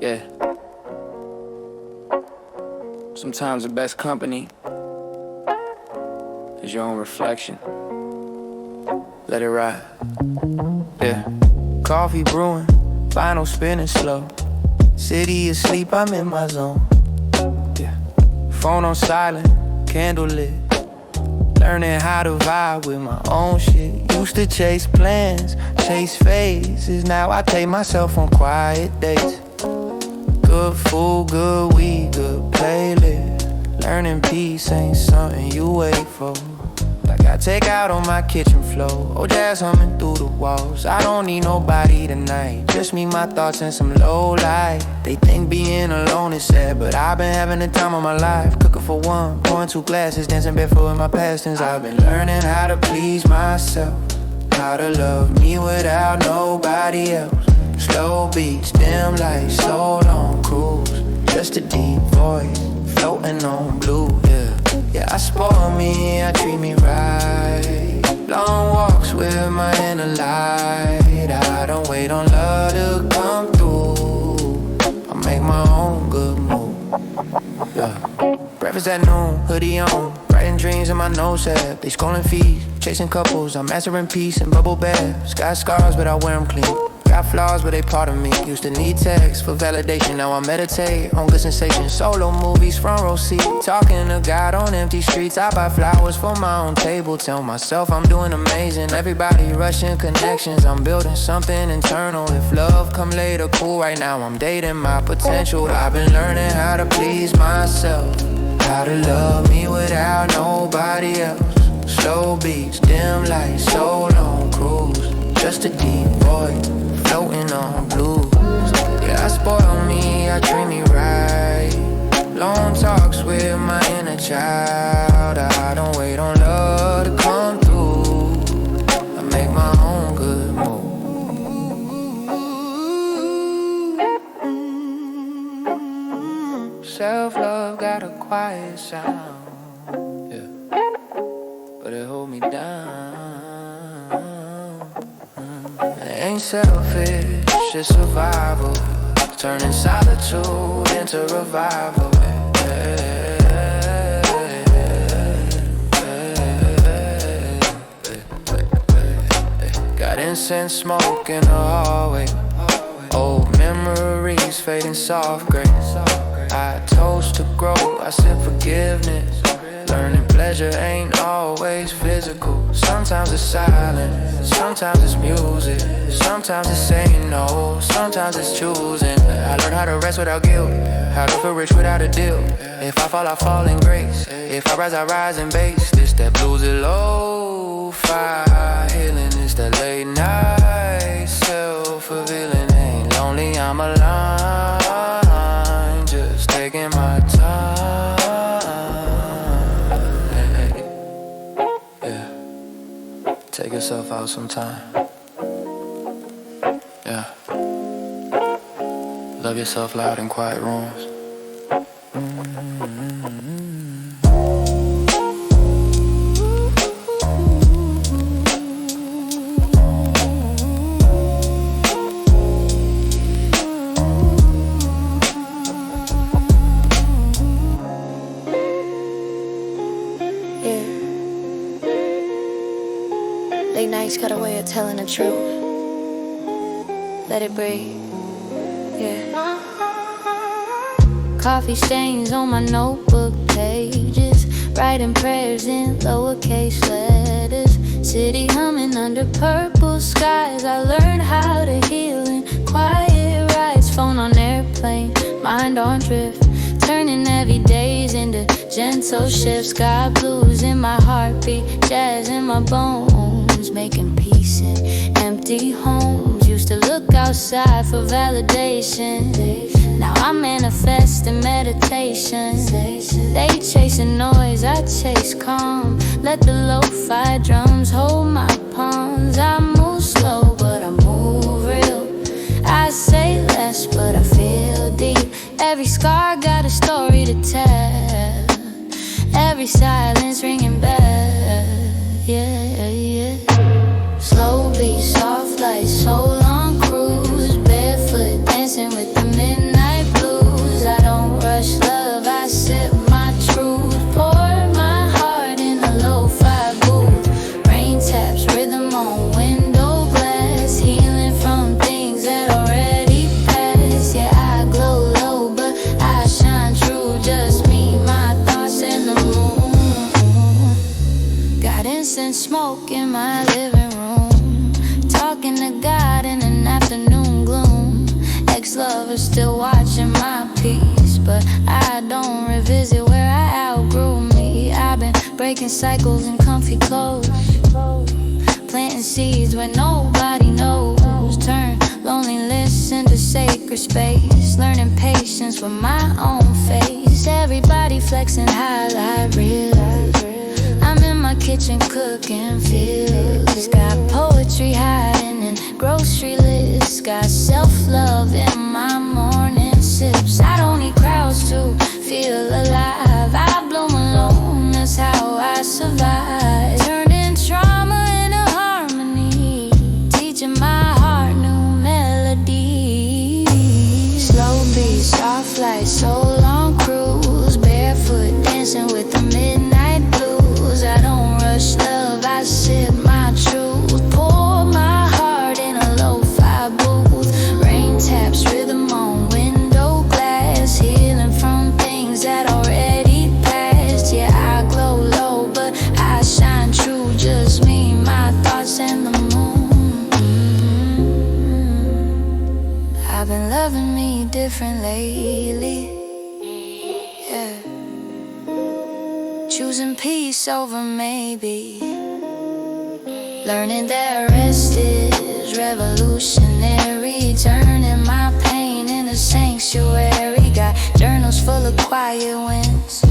Yeah. Sometimes the best company is your own reflection. Let it ride. Yeah. Coffee brewing, vinyl spinning slow. City asleep, I'm in my zone. Yeah. Phone on silent, candle lit. Learning how to vibe with my own shit. Used to chase plans, chase phases. Now I take myself on quiet dates. Good food, good weed, good playlist. Learning peace ain't something you wait for. Like I take out on my kitchen floor. Oh, jazz humming through the walls. I don't need nobody tonight. Just me, my thoughts, and some low light. They think being alone is sad, but I've been having the time of my life. Cooking for one, pouring 2 glasses, dancing barefoot in my past tense. I've been learning how to please myself, how to love me without nobody else. Slow beats, dim lights, soul on cruise. Just a deep voice, floating on blue, yeah. Yeah, I spoil me, I treat me right. Long walks with my inner light. I don't wait on love to come through. I make my own good move, yeah. Breakfast at noon, hoodie on. Writing dreams in my nose app. They scrolling feeds, chasing couples. I'm mastering peace and bubble baths. Got scars, but I wear them clean. Got flaws, but they part of me. Used to need text for validation. Now I meditate on good sensations. Solo movies, front row seat. Talking to God on empty streets. I buy flowers for my own table. Tell myself I'm doing amazing. Everybody rushing connections. I'm building something internal. If love come later, cool. Right now I'm dating my potential. I've been learning how to please myself, how to love me without nobody else. Slow beats, dim lights, soul on cruise. Just a deep voice, floating on blues. Yeah, I spoil me, I treat me right. Long talks with my inner child. I don't wait on love to come through. I make my own good move. Self-love got a quiet sound, yeah, but it hold me down. It ain't selfish, it's survival. Turning solitude into revival. Got incense smoke in the hallway. Old memories fading soft gray. I toast to growth, I sip forgiveness. Learning pleasure ain't always physical. Sometimes it's silent, sometimes it's music. Sometimes it's saying no, sometimes it's choosing. I learned how to rest without guilt, how to feel rich without a deal. If I fall in grace. If I rise in bass. This that Bluesy Lofi. Healing is that late night, self-revealing. Ain't lonely, I'm aligned, just taking my time. Take yourself out sometime. Yeah. Love yourself loud in quiet rooms. Late nights got a way of telling the truth. Let it breathe, yeah. Coffee stains on my notebook pages. Writing prayers in lowercase letters. City humming under purple skies. I learned how to heal in quiet rides. Phone on airplane, mind on drift. Turning heavy days into gentle shifts. Got blues in my heartbeat, jazz in my bones. Making peace in empty homes. Used to look outside for validation. Now I manifest in meditation. They chasing noise, I chase calm. Let the lo-fi drums hold my palms. I move slow, but I move real. I say less, but I feel deep. Every scar got a story to tell. Every silence ringing bell. Yeah, yeah. Slow beat, soft light, soul on cruise. Barefoot dancing with the midnight mother still watching my peace, but I don't revisit where I outgrew me. I've been breaking cycles in comfy clothes, planting seeds where nobody knows. Turn loneliness into sacred space, learning patience with my own face. Everybody flexing highlight reels. I'm in my kitchen cooking feels. Got poetry hiding in grocery lists. Got self-love in my morning sips. I don't need crowds to feel alive. I bloom alone, that's how I survive. Turning trauma into harmony, teaching my heart new melodies. Slow beats, soft lights, so long cruise. Barefoot dancing with the midnight blues. I don't rush love, I sip my truth. Pour my heart in a lo-fi booth. Rain taps, rhythm on window glass. Healing from things that already passed. Yeah, I glow low, but I shine true. Just me, my thoughts, and the moon. I've been loving me different lately. Yeah. Choosing peace over maybe. Learning that rest is revolutionary. Turning my pain into sanctuary. Got journals full of quiet wins.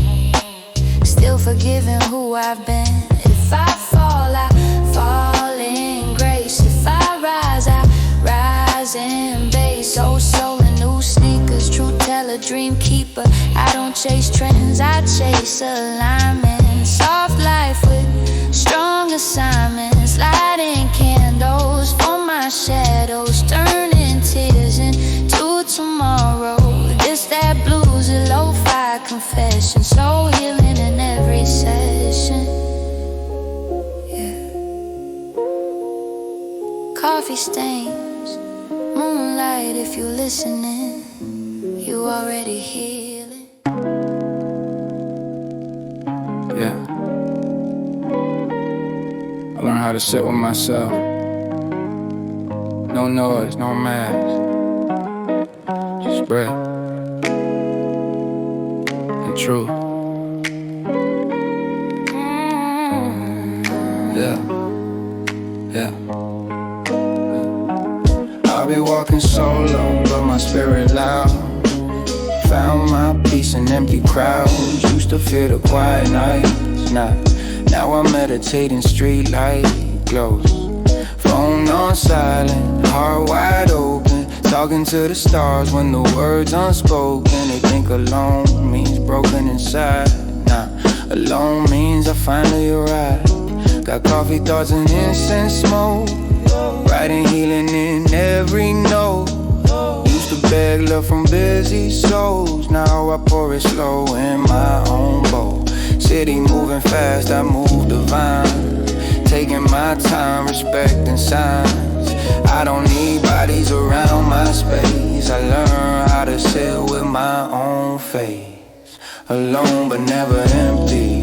Still forgiving who I've been. If I fall, I fall in grace. If I rise in bass. Old soul and new sneakers. Truth teller, dream keeper. I don't chase trends, I chase alignment. Soft life with strong assignments. Lighting candles for my shadows. Turning tears into tomorrow. This that bluesy lo-fi confession. So healing in every session. Yeah. Coffee stains, moonlight if you listening. You already healing. Yeah. I learned how to sit with myself. No noise, no mask. Just breath and truth. Yeah. Yeah. I'll be walking solo, but my spirit loud. Found my peace in empty crowds. Used to fear the quiet nights. Now I'm meditating, street light glows. Phone on silent, heart wide open. Talking to the stars when the words unspoken. They think alone means broken inside. Alone means I finally arrived. Got coffee thoughts and incense smoke. Writing healing in every note. Used to beg love from busy souls. Now I pour it slow in my own bowl. City moving fast, I move divine. Taking my time, respecting signs. I don't need bodies around my space. I learn how to sit with my own face. Alone but never empty.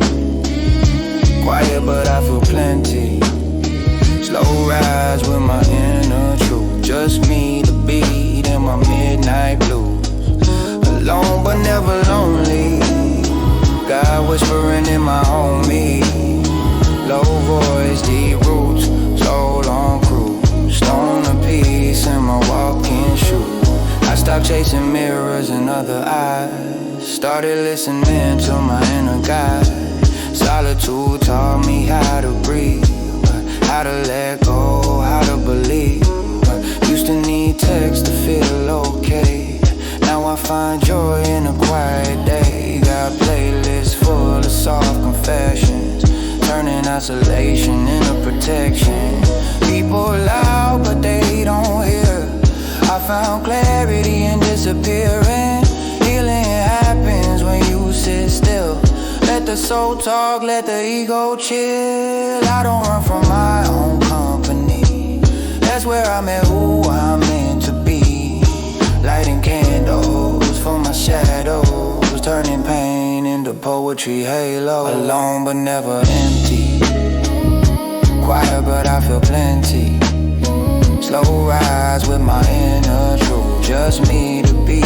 Quiet but I feel plenty. Slow rise with my inner truth. Just me, the beat, and my midnight blues. Alone but never lonely. God whispering in my own me. Low voice, deep roots, soul on cruise. Stone of peace in my walking shoes. I stopped chasing mirrors and other eyes. Started listening to my inner guide. Solitude taught me how to breathe. How to let go, how to believe. Used to need text to feel okay. Now I find joy in a quiet day. Got playlists full of soft confessions. Turning isolation into protection. People loud but they don't hear. I found clarity in disappearing. Healing happens when you sit still. Let the soul talk, let the ego chill. I don't run from my own company. That's where I met who I'm meant to be. Lighting candles for my shadows. Turning pain into poetry halo. Alone but never empty. Quiet but I feel plenty. Slow rise with my inner truth. Just me to be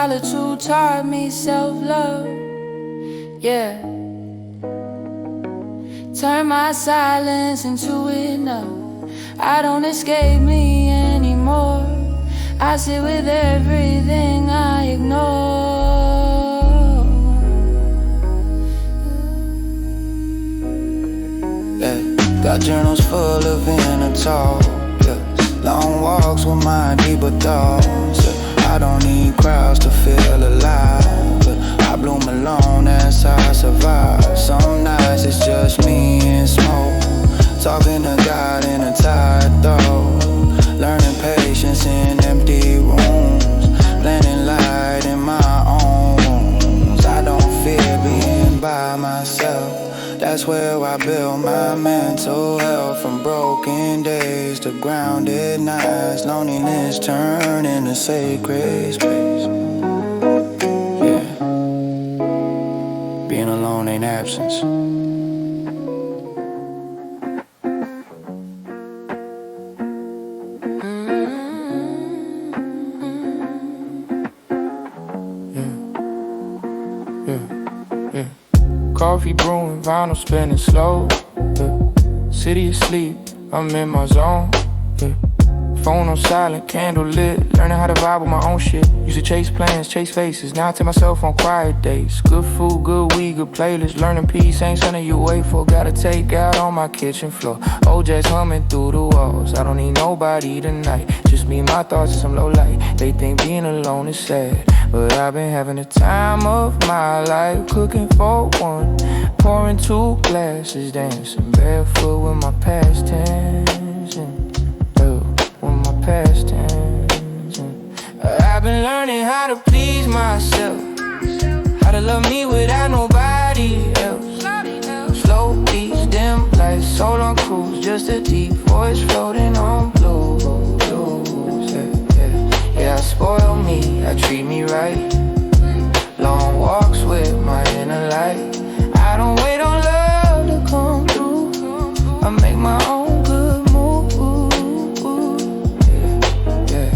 solitude taught me self-love. Yeah. Turn my silence into enough. I don't escape me anymore. I sit with everything I ignore. Yeah. Got journals full of inner talk. Yeah. Long walks with my deeper thoughts. Yeah. I don't need crowds to feel alive. Yeah. I bloom alone, that's how I survive. Some nights it's just me and smoke. Talking to God in a tired throat. Learning patience in empty rooms. Blending light in my own wounds. I don't fear being by myself. That's where I build my mental health. From broken days to grounded nights. Loneliness turn into sacred space. Yeah. Being alone ain't absence. Coffee brewing, vinyl spinning slow. Yeah. City asleep, I'm in my zone. Yeah. Phone on silent, candle lit. Learning how to vibe with my own shit. Used to chase plans, chase faces. Now I take myself on quiet days. Good food, good weed, good playlist. Learning peace ain't something you wait for. Gotta take out on my kitchen floor. Old jazz humming through the walls. I don't need nobody tonight. Just me, my thoughts, and some low light. They think being alone is sad, but I've been having the time of my life. Cooking for one, pouring 2 glasses. Dancing barefoot with my past tense. With my past tense. I've been learning how to please myself. How to love me without nobody else. Slow beats, dim lights, soul on cruise. Just a deep voice floating on blues. Yeah, I spoil me, I treat me right. Long walks with my inner light. I don't wait on love to come through. I make my own good move. Yeah.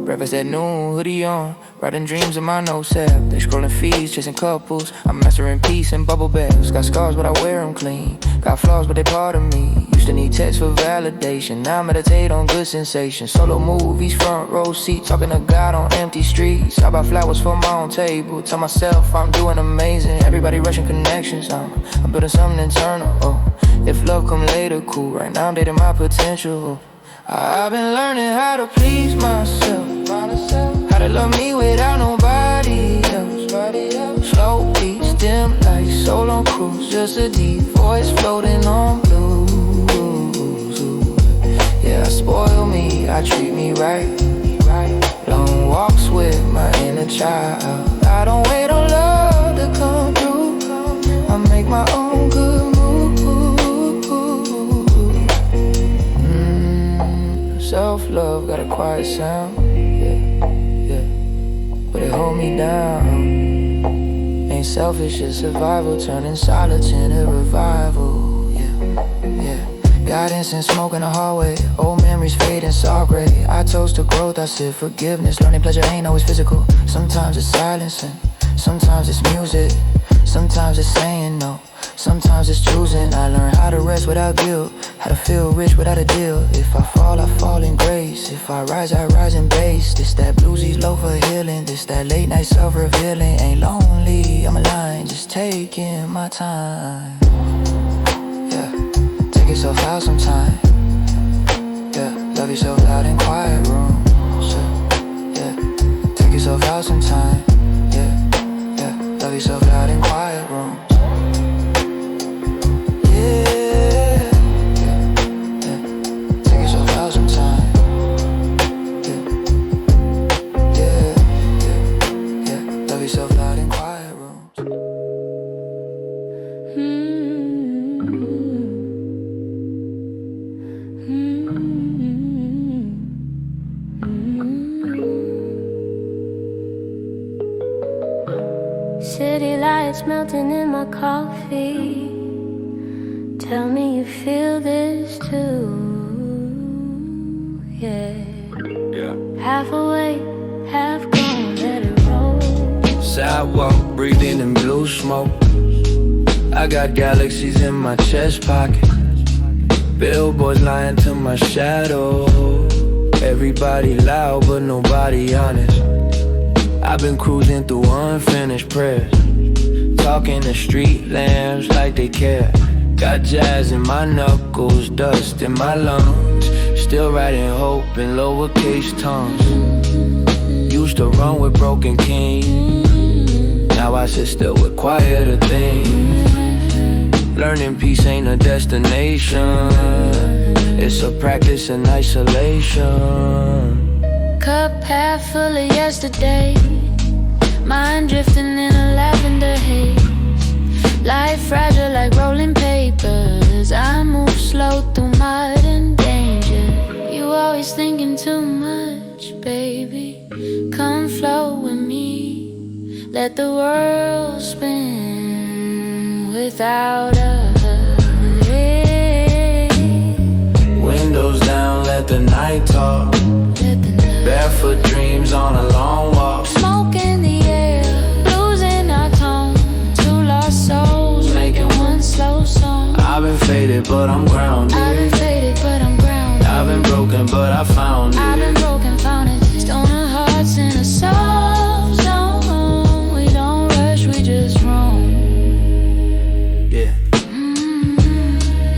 Breakfast at noon, hoodie on. Writing dreams in my notes app. They scrolling feeds, chasing couples. I'm mastering peace and bubble baths. Got scars, but I wear them clean. Got flaws, but they part of me. Used to need text for validation. Now I meditate on good sensations. Solo movies, front row seat. Talking to God on empty streets. I buy flowers for my own table. Tell myself I'm doing amazing. Everybody rushing connections. I'm building something internal. Oh, if love come later, cool. Right now I'm dating my potential. I've been learning how to please myself. How to love me without nobody else. Slow beats, dim lights, soul on cruise. Just a deep voice floating on blues. Yeah, I spoil me, I treat me right. Long walks with my inner child. I don't wait on love to come through. I make my own good move. Self-love got a quiet sound. Yeah. But it hold me down. Ain't selfish, it's survival. Turning silence into revival. Yeah. Guidance and smoke in the hallway. Old memories fade and saw gray. I toast to growth, I said forgiveness. Learning pleasure ain't always physical. Sometimes it's silence and sometimes it's music. Sometimes it's saying no. Sometimes it's choosing. I learned how to rest without guilt. How to feel rich without a deal. If I fall in grace. If I rise in bass. This that bluesy Lofi healing. This that late night self-revealing. Ain't lonely, I'm aligned. Just taking my time. Yeah, take yourself out sometime. Yeah, love yourself loud in quiet room. Yeah, take yourself out sometime. Yeah, love yourself loud in quiet room. City lights melting in my coffee. Tell me you feel this too. Yeah. Half awake, half gone, let it roll. sidewalk, breathing in blue smoke. I got galaxies in my chest pocket, billboards lying to my shadow. Everybody loud but nobody honest. I've been cruising through unfinished prayers, talking to street lamps like they care. Got jazz in my knuckles, dust in my lungs, still writing hope in lowercase tongues. Used to run with broken kings, now I sit still with quieter things. Learning peace ain't a destination, it's a practice in isolation. Cup half full of yesterday, mind drifting in a lavender haze. Life fragile like rolling papers, I move slow through mud and danger. You always thinking too much, baby. Come flow with me, let the world spin without us. Windows down, let the night talk. Barefoot dreams on a long walk. Smoke in the air, losing our tone. Two lost souls making one slow song. I've been faded, but I'm grounded. I've been faded, but I'm grounded. I've been broken, but I found it. I've been broken, found it. Stoner hearts in a soft zone. We don't rush, we just roam. Yeah.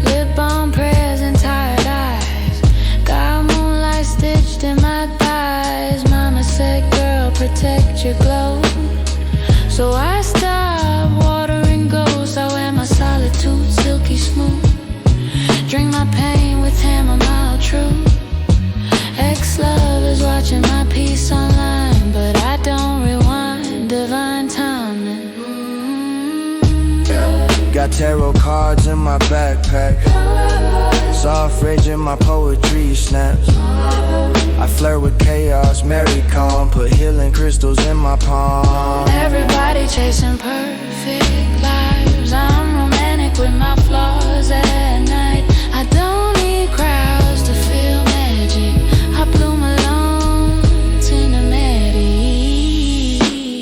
Lip balm prayers and tired eyes. Got moonlight stitched in my thighs. Mama said, girl, protect your glow. So I stop watering ghosts. I wear my solitude silky smooth. Drink my pain with chamomile true. Ex-love is watching my piece online, but I don't rewind, divine timing. Got tarot cards in my backpack, soft rage in my poetry snaps. I flirt with chaos, marry calm, put healing crystals in my palm. Everybody chasing perfect lives. I'm romantic with my flaws at night. I don't need crowds to feel magic. I bloom alone, cinematic.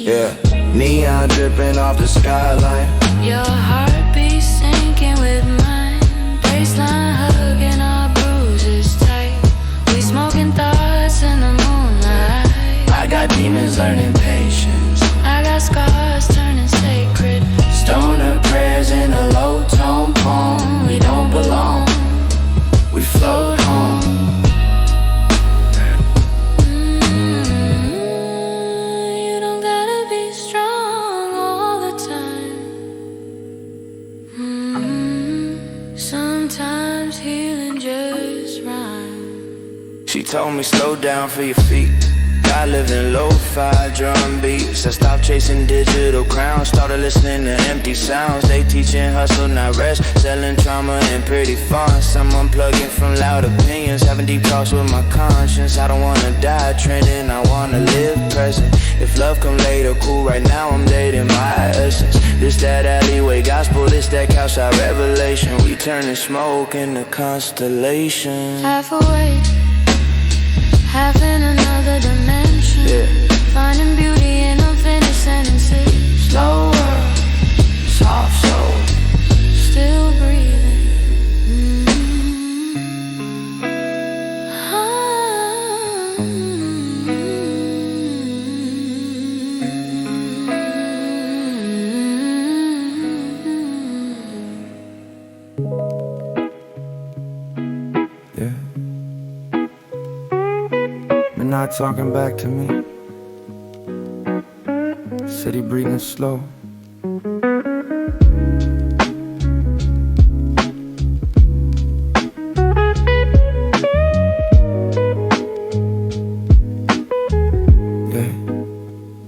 Yeah, neon dripping off the skyline. Your heartbeat sinking with mine. Baseline hugging our bruises tight. We smoking thoughts in the moonlight. I got demons learning patience. I got scars turning sacred. Stoner prayers in a low tone poem. We don't belong, we float home. You don't gotta be strong all the time. Sometimes healing just rhymes. She told me slow down for your feet. I live in Lofi drum beats. I stopped chasing digital crowns, started listening to empty sounds. They teaching hustle, not rest, selling trauma and pretty fonts. I'm unplugging from loud opinions, having deep talks with my conscience. I don't wanna die trending, I wanna live present. If love come later, cool, right now I'm dating my essence. This that alleyway gospel, this that couchside revelation. We turning smoke into constellation. Half awake, half in another dimension. Yeah. Finding beauty in unfinished sentences. Slow world, soft soul. Still breathing. Yeah. You're not talking back to me. City breathing slow.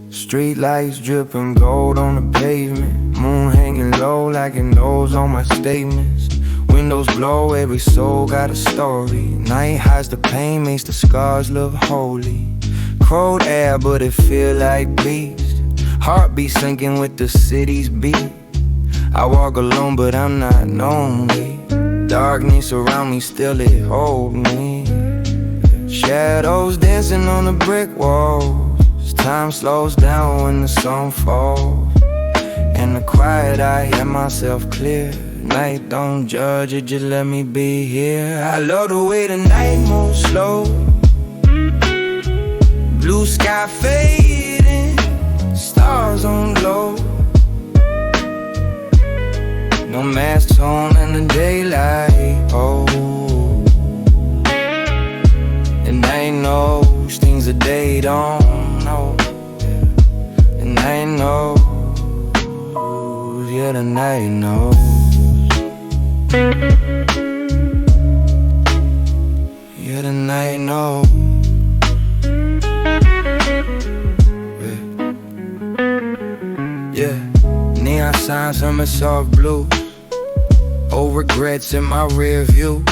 Street lights dripping gold on the pavement. Moon hanging low like it knows all my statements. Windows glow, every soul got a story. Night hides the pain, makes the scars look holy. Cold air, but it feel like beast. Heartbeat sinking with the city's beat. I walk alone, but I'm not lonely. Darkness around me, still it hold me. Shadows dancing on the brick walls. Time slows down when the sun falls. In the quiet I hear myself clear. Night don't judge it, just let me be here. I love the way the night moves slow. Blue sky fading, stars on low. No masks on in the daylight, oh. And I knows things that they don't know. And I knows, yeah, the night knows. Yeah, the night knows. Yeah, neon signs on my soft blues. Old regrets in my rear view.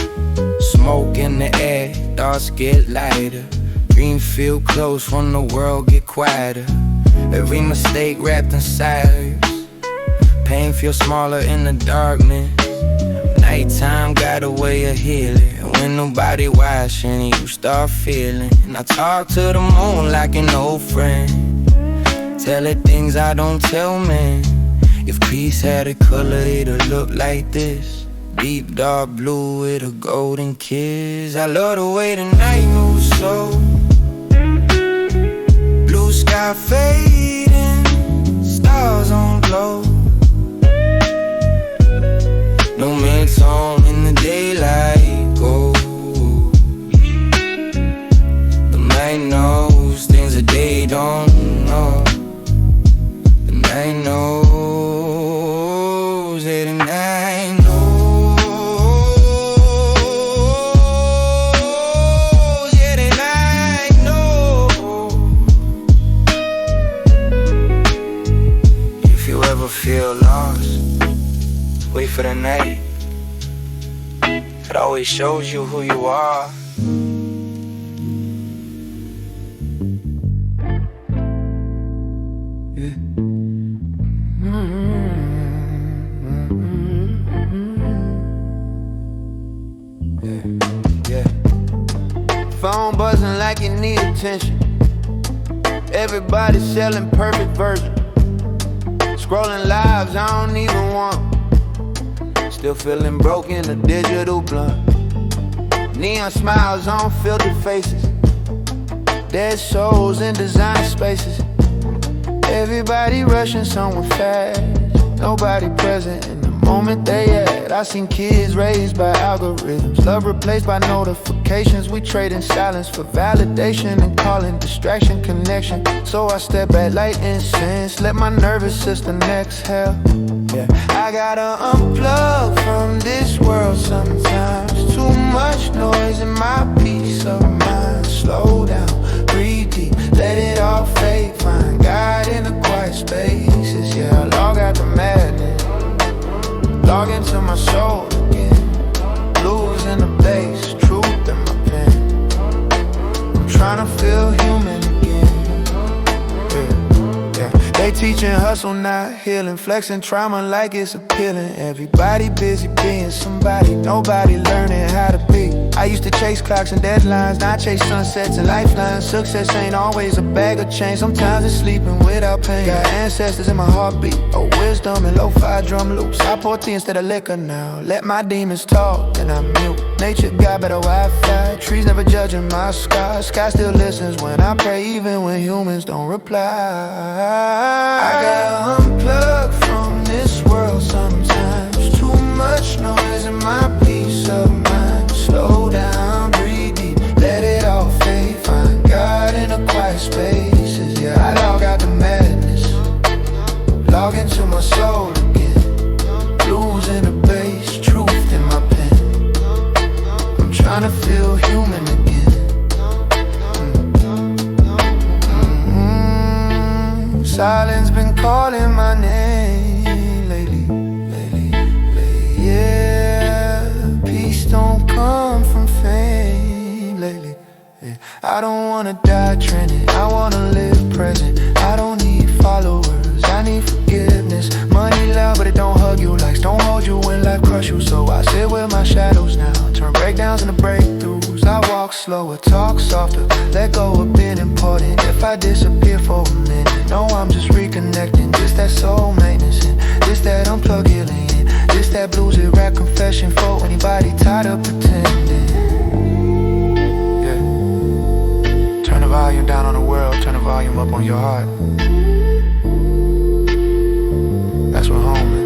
Smoke in the air, thoughts get lighter. Dreams feel close when the world get quieter. Every mistake wrapped in silence. Pain feels smaller in the darkness. Nighttime got a way of healing. When nobody watching, you start feeling. And I talk to the moon like an old friend. Tell her things I don't tell men. If peace had a color, it'd look like this. Deep dark blue with a golden kiss. I love the way the night moves slow. Blue sky fading, stars on glow. No mix on in the daylight, go. The night knows things that they don't know. The night knows, yeah, the night knows. Yeah, the night knows. If you ever feel lost, wait for the night. It always shows you who you are. Yeah. Yeah. Phone buzzing like you need attention. Everybody selling perfect version. Scrolling lives I don't even want. Still feeling broke in a digital blunt. Neon smiles on filtered faces. Dead souls in design spaces. Everybody rushing somewhere fast. Nobody present in the moment they at. I seen kids raised by algorithms. Love replaced by notifications. We trade in silence for validation and calling distraction connection. So I step back like incense. Let my nervous system exhale. Yeah. I gotta unplug from this world sometimes. Too much noise in my peace of mind. Slow down, breathe deep, let it all fade. Find God in the quiet spaces. Yeah, I log out the madness. Log into my soul again. Blues in the bass, truth in my pen. I'm trying to feel human again. Yeah. They teaching hustle, not healing. Flexing trauma like it's appealing. Everybody busy being somebody. Nobody learning how to be. I used to chase clocks and deadlines. Now I chase sunsets and lifelines. Success ain't always a bag of change. Sometimes it's sleeping without pain. Got ancestors in my heartbeat. Oh, wisdom and lo-fi drum loops. I pour tea instead of liquor now. Let my demons talk and I'm mute. Nature got better Wi-Fi. Trees never judging my sky. Sky still listens when I pray, even when humans don't reply. I gotta unplug from this world sometimes. Too much noise in my peace of mind. Slow down, breathe deep, let it all fade. Find God in the quiet spaces. Yeah, I log out the madness. Log into my soul again. Blues in the bass, truth in my pen. I'm trying to feel human again. Silence been calling my name lately. Yeah, peace don't come from fame lately. Yeah. I don't wanna die trending, I wanna live present. I don't need followers, I need forgiveness. Money loud, but it don't hug you. Likes don't hold you when life crush you. So I sit with my shadows now, turn breakdowns into breakthroughs. I walk walk slower, talk softer, let go a bit important. If I disappear for a minute, no, I'm just reconnecting. Just that soul maintenance, and this that unplug healing, this that bluesy rap confession for anybody tired of pretending. Yeah. Turn the volume down on the world, turn the volume up on your heart. That's what home is.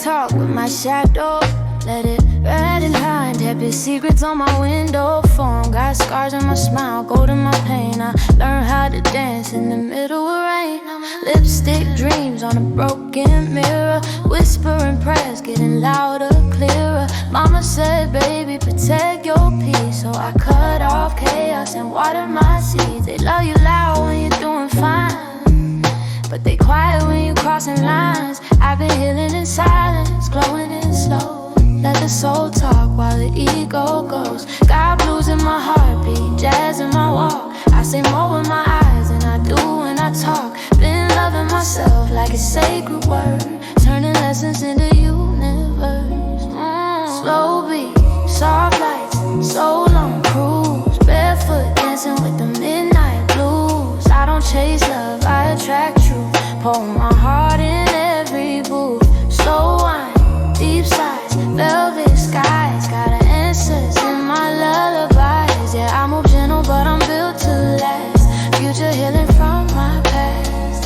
Talk with my shadow, let it red and line. Happy secrets on my window phone. Got scars on my smile, gold in my pain. I learned how to dance in the middle of rain. Lipstick dreams on a broken mirror. Whispering prayers, getting louder, clearer. Mama said, baby, protect your peace. So I cut off chaos and water my seeds. They love you loud when you're doing fine, but they quiet when you're crossing lines. I've been healing in silence, glowing in slow. Let the soul talk while the ego goes. Got blues in my heartbeat, jazz in my walk. I say more with my eyes than I do when I talk. Been loving myself like a sacred word, turning lessons into universe. Slow beat, soft lights, so long cruise. Barefoot dancing with the midnight blues. I don't chase love, I attract truth. Pour my heart in every booth. Slow wine, deep sighs, velvet skies. Got answers in my lullabies. Yeah, I move gentle, but I'm built to last. Future healing from my past.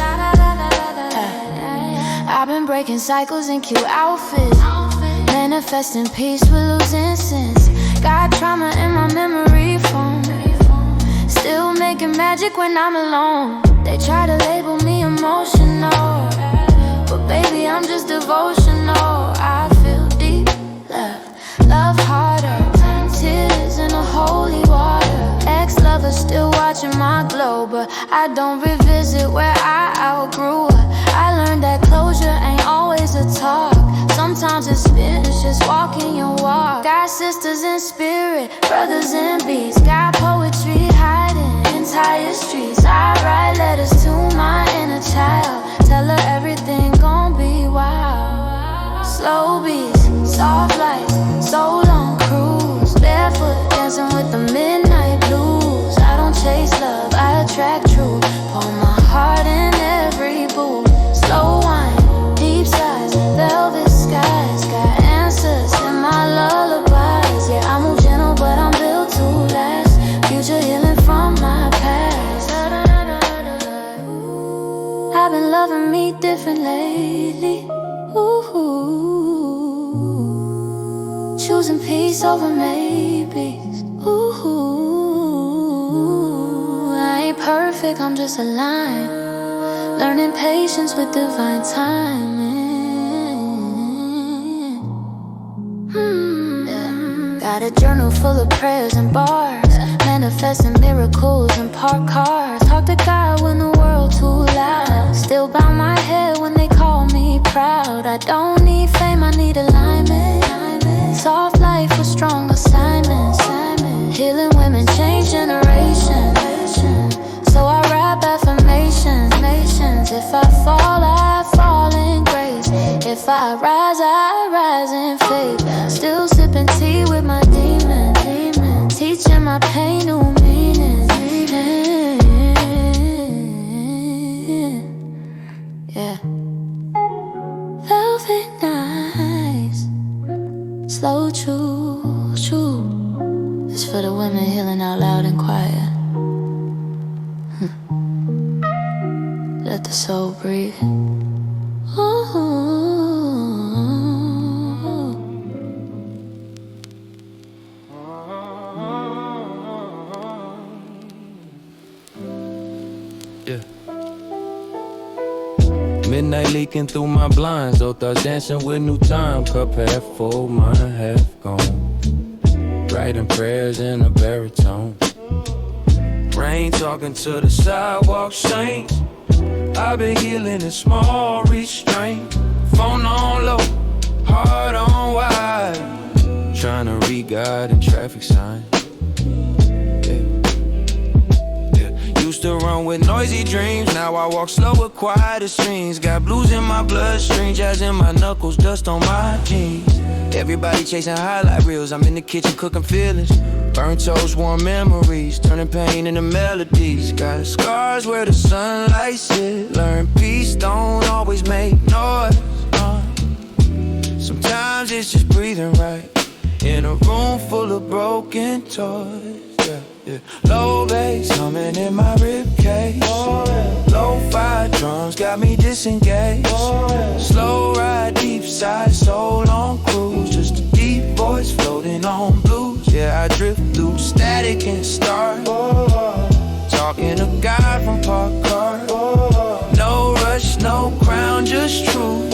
I've been breaking cycles in cute outfits, manifesting peace with losing sense. Got trauma in my memory foam, still making magic when I'm alone. They try to label me emotional, but baby, I'm just devotional. I feel deep love, love harder, tears in a holy water. Ex-lovers still watching my glow, but I don't revisit where I outgrew her. I learned that closure ain't always a talk. Sometimes it's finished, just walking your walk. Got sisters in spirit, brothers in beats. Got poetry hiding entire streets. I write letters to my inner child, tell her everything gon' be wild. Slow beats, soft lights, so long cruise. Barefoot dancing with the midnight blues. I don't chase love, I attract truth. Pour my heart in every booth. Slow wine, deep sighs, velvet skies. Got answers in my lullabies. Yeah, I move gentle, but I'm built to last. Future healing from my past. I've been loving me different lately. Ooh, choosing peace over maybes. Ooh, I ain't perfect, I'm just aligned. Learning patience with divine timing. Got a journal full of prayers and bars, manifesting miracles in parked cars. Talk to God when the world too loud. Still bow my head when they call me proud. I don't need fame, I need alignment. Soft life with strong assignments. Healing women, change generations. So I rap affirmations. If I fall in grace. If I rise in faith. Still sipping tea with my demon. Teaching my pain new meaning. Yeah. Velvet nights, slow chew. It's for the women healing out loud and quiet. Let the soul breathe. Ooh. Yeah. Midnight leaking through my blinds. Oh, thoughts dancing with new time. Cup half full, mine half gone. Writing prayers in a baritone. Rain talking to the sidewalk saints. I've been healing in small restraint. Phone on low, heart on wide. trying to read God and traffic signs. Used to run with noisy dreams, now I walk slow with quieter streams. Got blues in my bloodstream, jazz in my knuckles, dust on my jeans. Everybody chasing highlight reels, I'm in the kitchen cooking feelings. Burnt toast, warm memories, turning pain into melodies. Got scars where the sunlight sit. Learn peace, don't always make noise. Sometimes it's just breathing right in a room full of broken toys. Yeah. Low bass humming in my ribcage. Lo-fi drums got me disengaged. Slow ride, deep side, soul on cruise. Just a deep voice floating on blues. Yeah, I drift through static and stars. Talking to God from park cars. No rush, no crown, just truth.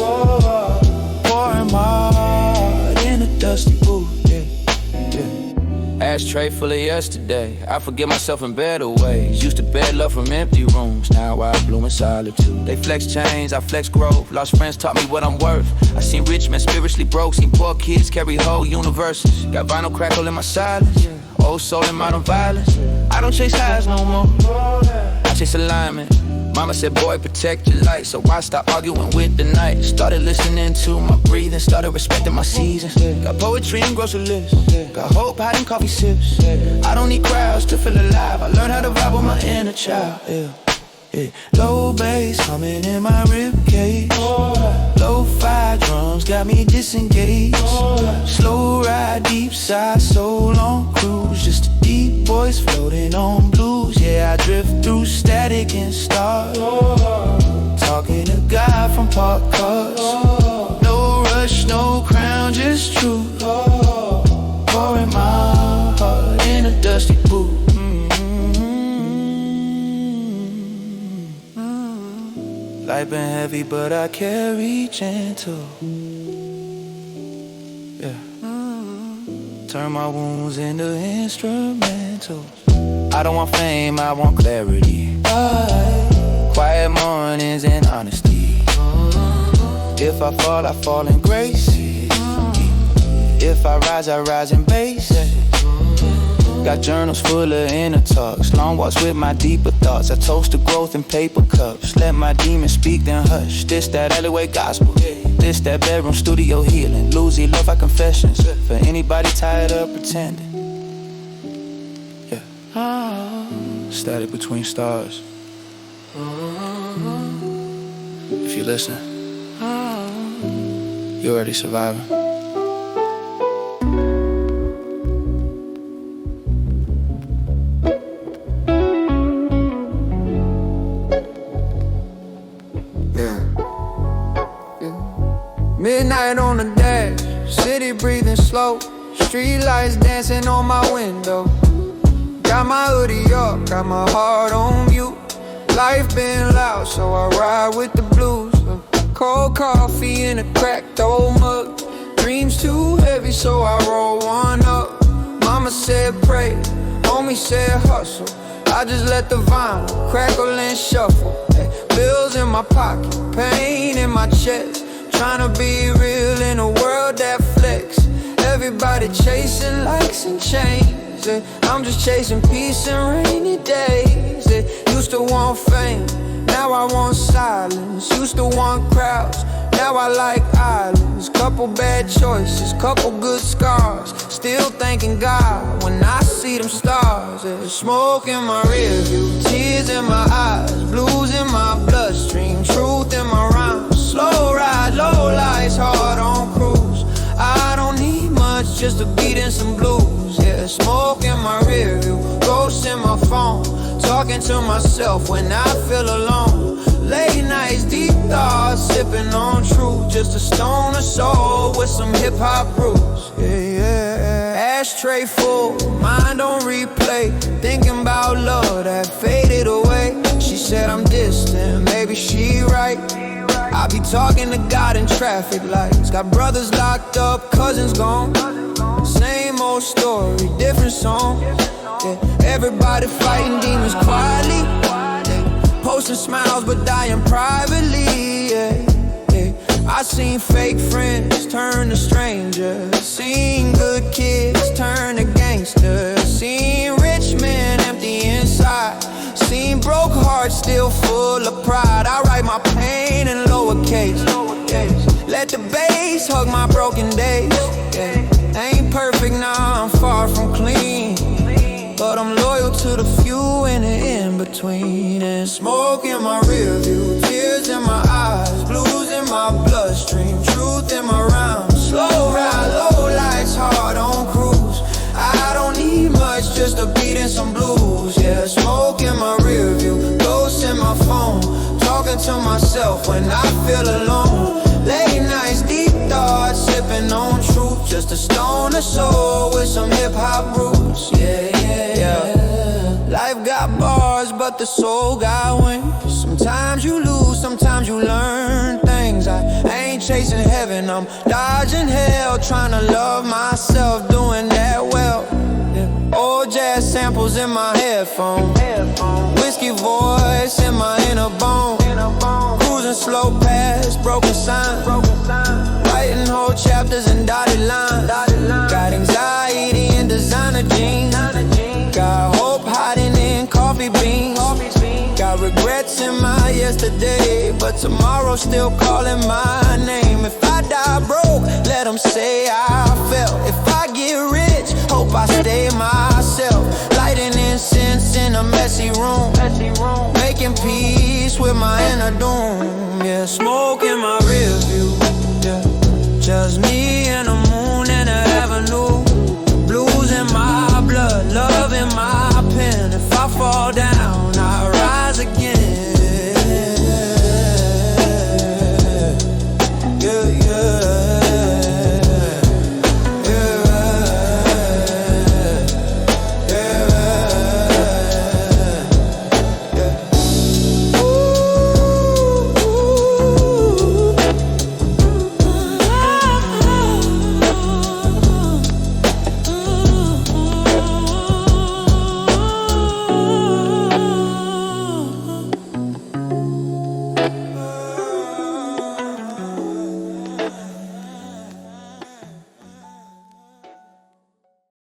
Pouring my heart in a dusty booth. Ashtray full of yesterday. I forget myself in better ways. Used to bed love from empty rooms. Now I bloom in solitude. They flex chains, I flex growth. Lost friends taught me what I'm worth. I seen rich men spiritually broke. Seen poor kids carry whole universes. Got vinyl crackle in my silence. Old soul in modern violence. I don't chase highs no more. I chase alignment. Mama said, boy, protect your light. So I stopped arguing with the night. Started listening to my breathing. Started respecting my seasons. Got poetry and grocery lists. Got hope hiding coffee sips. I don't need crowds to feel alive. I learned how to vibe with my inner child. Low bass humming in my ribcage. Lo-fi drums got me disengaged. Slow ride, deep side, soul on cruise. Just a deep voice floating on blues. Yeah, I drift through static and stars. Talking to God from park cars. No rush, no crown, just truth. Pouring my heart in a dusty booth. Life been heavy, but I carry gentle. Yeah. Turn my wounds into instrumentals. I don't want fame, I want clarity. Quiet mornings and honesty. If I fall in grace. If I rise in bass. Got journals full of inner talks. Long walks with my deeper thoughts. I toast to growth in paper cups. Let my demons speak, then hush. This that alleyway gospel. This that bedroom studio healing. Bluesy, Lofi confessions. For anybody tired of pretending. Yeah. Static between stars. If you listen, you're already surviving. Midnight on the dash, city breathing slow. Street lights dancing on my window. Got my hoodie up, got my heart on mute. Life been loud, so I ride with the blues. Cold coffee in a cracked old mug. Dreams too heavy, so I roll one up. Mama said pray, homie said hustle. I just let the vinyl crackle and shuffle. Bills in my pocket, pain in my chest. Tryna be real in a world that flex. Everybody chasing likes and chains. I'm just chasing peace and rainy days. Used to want fame, now I want silence. Used to want crowds, now I like islands. Couple bad choices, couple good scars. Still thanking God when I see them stars. Smoke in my rear view, tears in my eyes. Blues in my bloodstream, truth in my rhymes. Slow ride, low lights, hard on cruise. I don't need much, just a beat and some blues. Yeah, smoke in my rear view, ghosts in my phone. Talking to myself when I feel alone. Late nights, deep thoughts, sipping on truth. Just a stoner soul with some hip-hop roots. Yeah. Ashtray full, mind on replay. Thinking about love that faded away. She said I'm distant, maybe she right. I be talking to God in traffic lights. Got brothers locked up, cousins gone. Same old story, different song. Yeah. Everybody fighting demons quietly. Yeah. Posting smiles but dying privately. Yeah. Yeah. I seen fake friends turn to strangers, seen good kids turn to gangsters, seen rich men empty inside, seen broke hearts still full of pride. I write my pain in lowercase, let the bass hug my broken days. Ain't perfect, nah, I'm far from clean, but I'm loyal to the few in the in-between. And smoke in my rear view, tears in my eyes, blues in my bloodstream, truth in my rhymes. Slow ride, low lights, hard on cruise. I don't need much, just a beat and some blues. Yeah, smoke in my rear view, ghosts in my phone, talking to myself when I feel alone. Late nights, deep thoughts, sipping on truth, just a stone of soul with some hip-hop roots. Yeah. Life got bars, but the soul got wings. Sometimes you lose, sometimes you learn things. I ain't chasing heaven, I'm dodging hell, trying to love myself, doing that well. Old jazz samples in my headphones, whiskey voice in my inner bone, cruising slow past broken signs, writing whole chapters in dotted lines. Got anxiety in designer jeans, got hope hiding in coffee beans, got regrets in my yesterday, but tomorrow still calling my name. If I die broke, let them say I fell. If I get rich, hope I stay myself. Lighting incense in a messy room, making peace with my inner doom. Yeah, smoke in my rear view, yeah. Just me